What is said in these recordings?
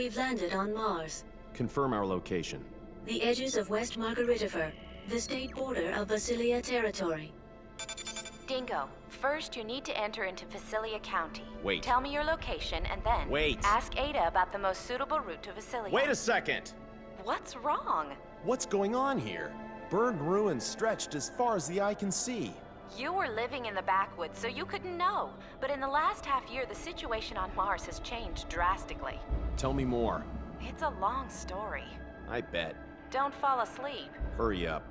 We've landed on Mars. Confirm our location. The edges of West Margaritifer, the state border of Vasilia territory. Dingo, first you need to enter into Vasilia County. Wait. Tell me your location and then... Wait. Ask Ada about the most suitable route to Vasilia. Wait a second! What's wrong? What's going on here? Burned ruins stretched as far as the eye can see. You were living in the backwoods, so you couldn't know. But in the last half year, the situation on Mars has changed drastically. Tell me more. It's a long story. I bet. Don't fall asleep. Hurry up.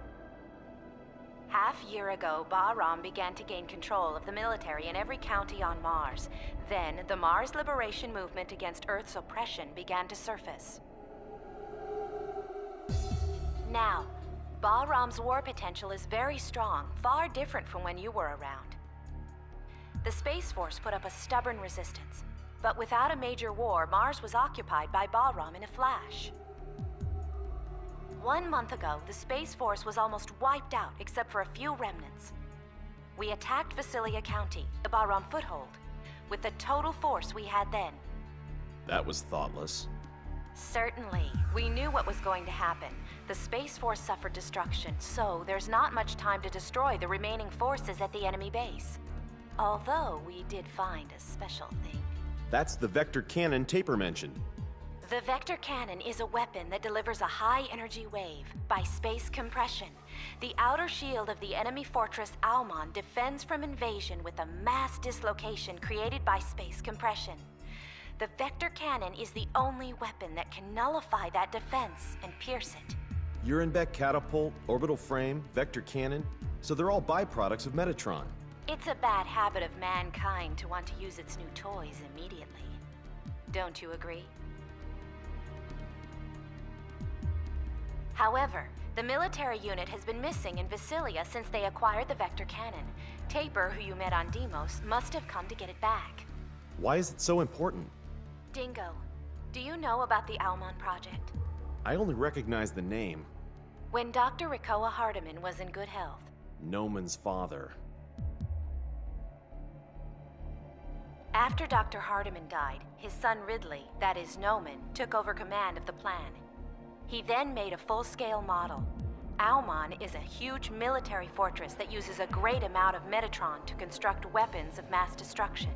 Half year ago, Bahram began to gain control of the military in every county on Mars. Then, the Mars Liberation Movement against Earth's oppression began to surface. Now, Bahram's war potential is very strong, far different from when you were around. The Space Force put up a stubborn resistance, but without a major war, Mars was occupied by Bahram in a flash. 1 month ago, the Space Force was almost wiped out except for a few remnants. We attacked Vasilia County, the Bahram foothold, with the total force we had then. That was thoughtless. Certainly. We knew what was going to happen. The Space Force suffered destruction, so there's not much time to destroy the remaining forces at the enemy base. Although we did find a special thing. That's the vector cannon Taper mentioned. The vector cannon is a weapon that delivers a high-energy wave by space compression. The outer shield of the enemy fortress Almon defends from invasion with a mass dislocation created by space compression. The vector cannon is the only weapon that can nullify that defense and pierce it. Urenbeck catapult, orbital frame, vector cannon, so they're all byproducts of Metatron. It's a bad habit of mankind to want to use its new toys immediately. Don't you agree? However, the military unit has been missing in Vasilia since they acquired the vector cannon. Taper, who you met on Deimos, must have come to get it back. Why is it so important? Dingo, do you know about the Almon project? I only recognize the name. When Dr. Rikoa Hardiman was in good health. Noman's father. After Dr. Hardiman died, his son Ridley, that is Noman, took over command of the plan. He then made a full-scale model. Almon is a huge military fortress that uses a great amount of Metatron to construct weapons of mass destruction.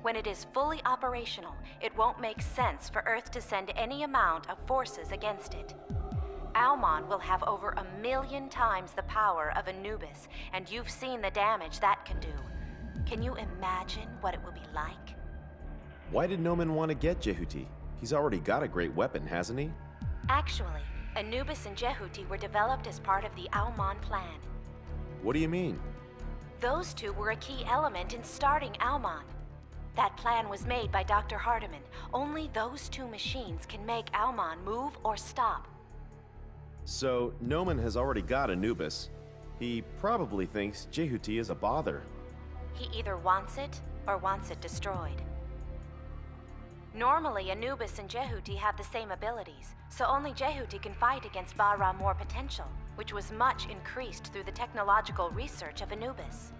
When it is fully operational, it won't make sense for Earth to send any amount of forces against it. Almon will have over 1,000,000 times the power of Anubis, and you've seen the damage that can do. Can you imagine what it will be like? Why did Noman want to get Jehuti? He's already got a great weapon, hasn't he? Actually, Anubis and Jehuti were developed as part of the Almon plan. What do you mean? Those two were a key element in starting Almon. That plan was made by Dr. Hardiman. Only those two machines can make Almon move or stop. So, Noman has already got Anubis. He probably thinks Jehuti is a bother. He either wants it or wants it destroyed. Normally, Anubis and Jehuti have the same abilities, so only Jehuti can fight against Bahram War potential, which was much increased through the technological research of Anubis.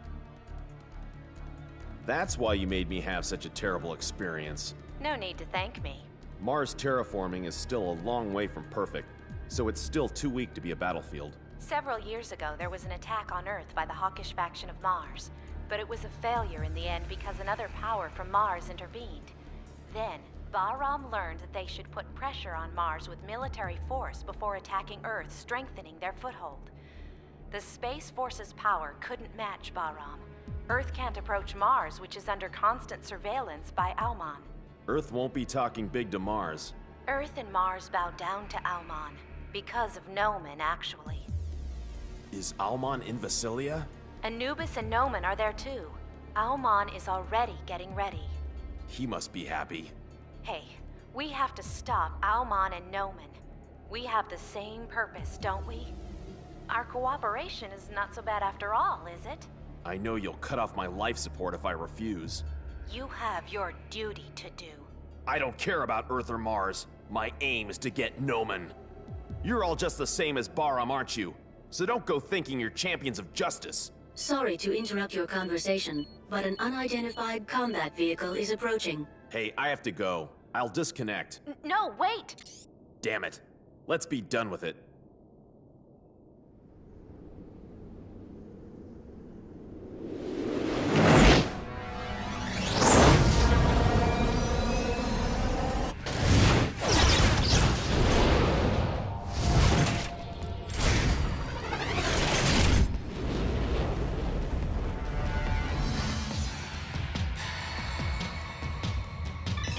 That's why you made me have such a terrible experience. No need to thank me. Mars terraforming is still a long way from perfect, so it's still too weak to be a battlefield. Several years ago, there was an attack on Earth by the hawkish faction of Mars, but it was a failure in the end because another power from Mars intervened. Then, Bahram learned that they should put pressure on Mars with military force before attacking Earth, strengthening their foothold. The Space Force's power couldn't match Bahram. Earth can't approach Mars, which is under constant surveillance by Almon. Earth won't be talking big to Mars. Earth and Mars bow down to Almon, because of Noman, actually. Is Almon in Vasilia? Anubis and Noman are there too. Almon is already getting ready. He must be happy. Hey, we have to stop Almon and Noman. We have the same purpose, don't we? Our cooperation is not so bad after all, is it? I know you'll cut off my life support if I refuse. You have your duty to do. I don't care about Earth or Mars. My aim is to get Noman. You're all just the same as Bahram, aren't you? So don't go thinking you're champions of justice. Sorry to interrupt your conversation, but an unidentified combat vehicle is approaching. Hey, I have to go. I'll disconnect. No, wait! Damn it. Let's be done with it.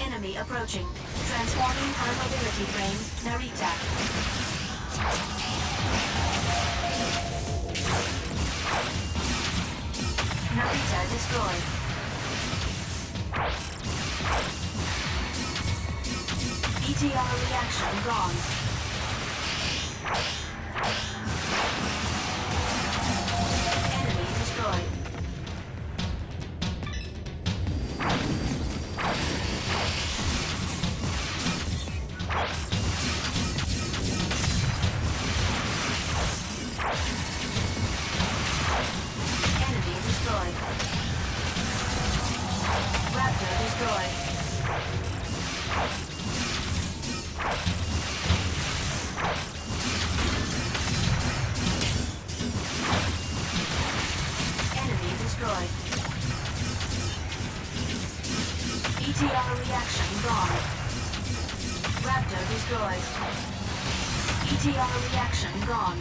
Enemy approaching. Transforming our mobility frame, Narita. Narita destroyed. ETR reaction gone. Enemy destroyed. Enemy destroyed. Raptor destroyed. Enemy destroyed. ETR reaction gone. Raptor destroyed. ETR reaction gone.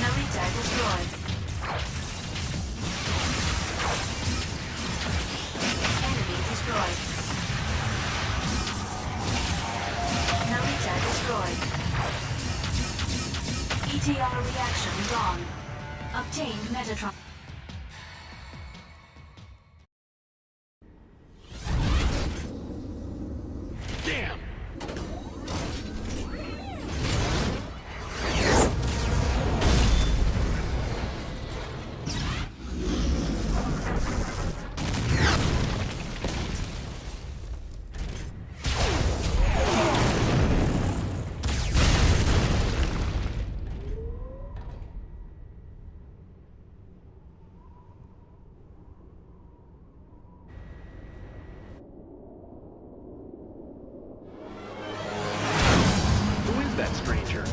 Narita destroyed. Enemy destroyed. Narita destroyed. ETR reaction gone. Obtained Metatron. Damn! Who is that stranger?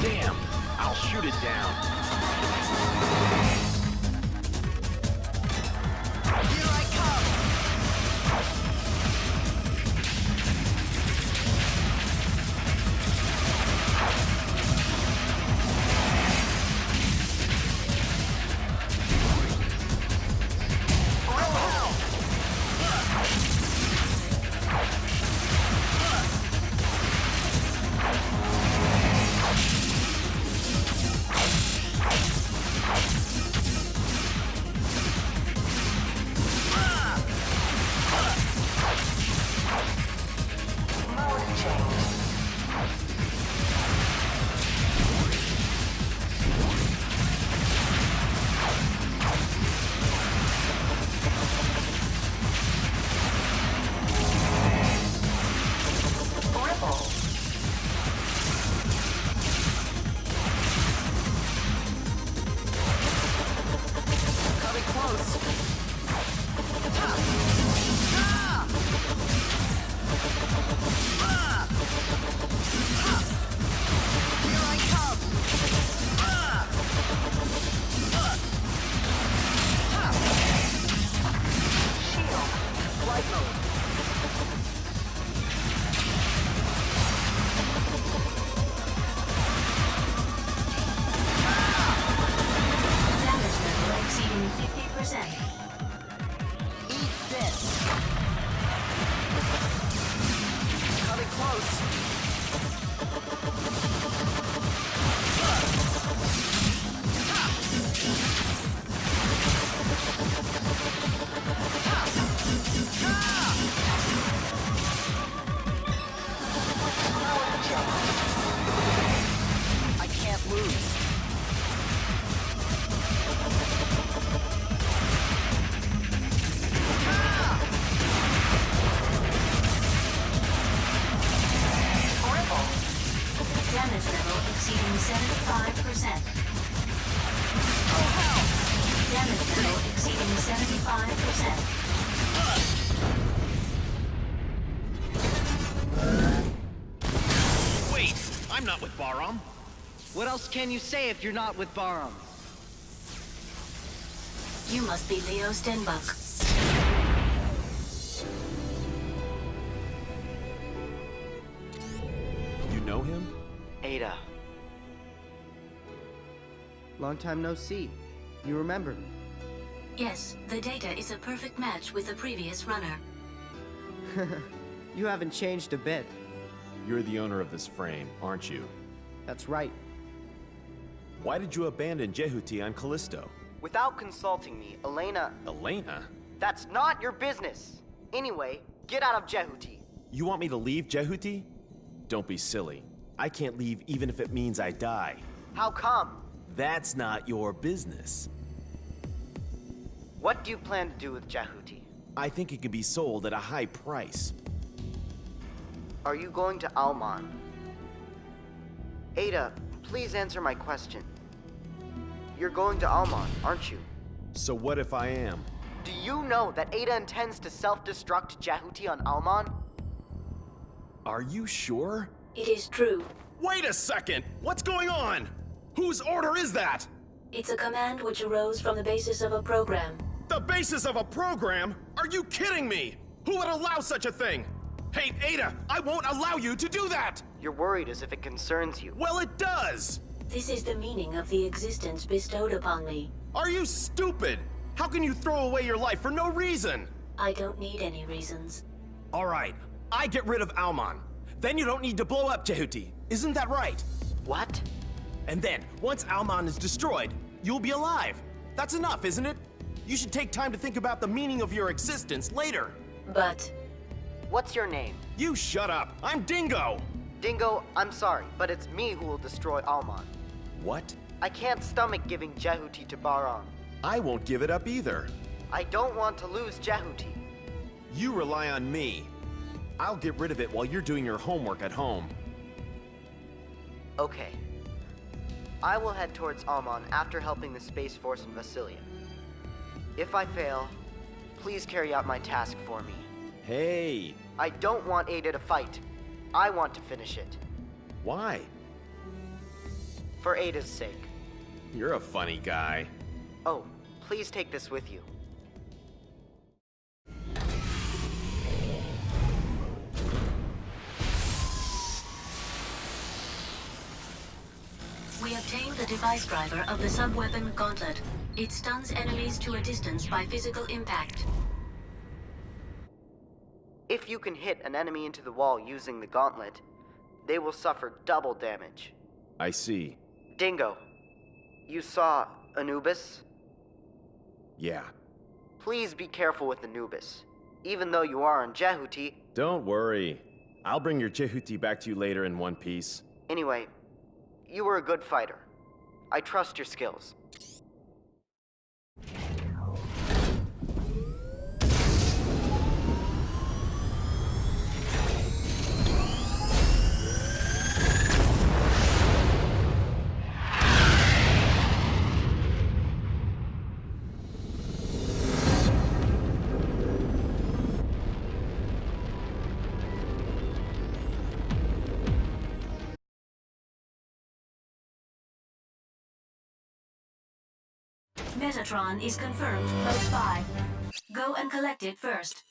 Damn! I'll shoot it down. Here I come! damage level exceeding 75%. Wait, I'm not with Baram. What else can you say if you're not with Baram? You must be Leo Stenbuck. You know him? Ada. Long time no see. You remember me? Yes, the data is a perfect match with the previous runner. You haven't changed a bit. You're the owner of this frame, aren't you? That's right. Why did you abandon Jehuti on Callisto? Without consulting me, Elena... Elena? That's not your business! Anyway, get out of Jehuti. You want me to leave Jehuti? Don't be silly. I can't leave even if it means I die. How come? That's not your business. What do you plan to do with Jehuti? I think it can be sold at a high price. Are you going to Alman? Ada, please answer my question. You're going to Alman, aren't you? So what if I am? Do you know that Ada intends to self-destruct Jehuti on Alman? Are you sure? It is true. Wait a second! What's going on? Whose order is that? It's a command which arose from the basis of a program. The basis of a program? Are you kidding me? Who would allow such a thing? Hey, Ada, I won't allow you to do that! You're worried as if it concerns you. Well, it does! This is the meaning of the existence bestowed upon me. Are you stupid? How can you throw away your life for no reason? I don't need any reasons. All right, I get rid of Alman. Then you don't need to blow up Jehuti. Isn't that right? What? And then, once Alman is destroyed, you'll be alive. That's enough, isn't it? You should take time to think about the meaning of your existence later. But What's your name? You shut up. I'm Dingo. Dingo, I'm sorry, but it's me who will destroy Alman. What? I can't stomach giving Jehuti to Baram. I won't give it up either. I don't want to lose Jehuti. You rely on me. I'll get rid of it while you're doing your homework at home. Okay. I will head towards Alman after helping the Space Force in Vasilia. If I fail, please carry out my task for me. Hey, I don't want Ada to fight. I want to finish it. why? For Ada's sake. You're a funny guy. Oh, please take this with you. we obtained the device driver of the sub-weapon Gauntlet. It stuns enemies to a distance by physical impact. If you can hit an enemy into the wall using the gauntlet, they will suffer double damage. I see. Dingo, you saw Anubis? Yeah. Please be careful with Anubis. Even though you are on Jehuti. Don't worry. I'll bring your Jehuti back to you later in one piece. Anyway, you were a good fighter. I trust your skills. Metatron is confirmed close by. Go and collect it first.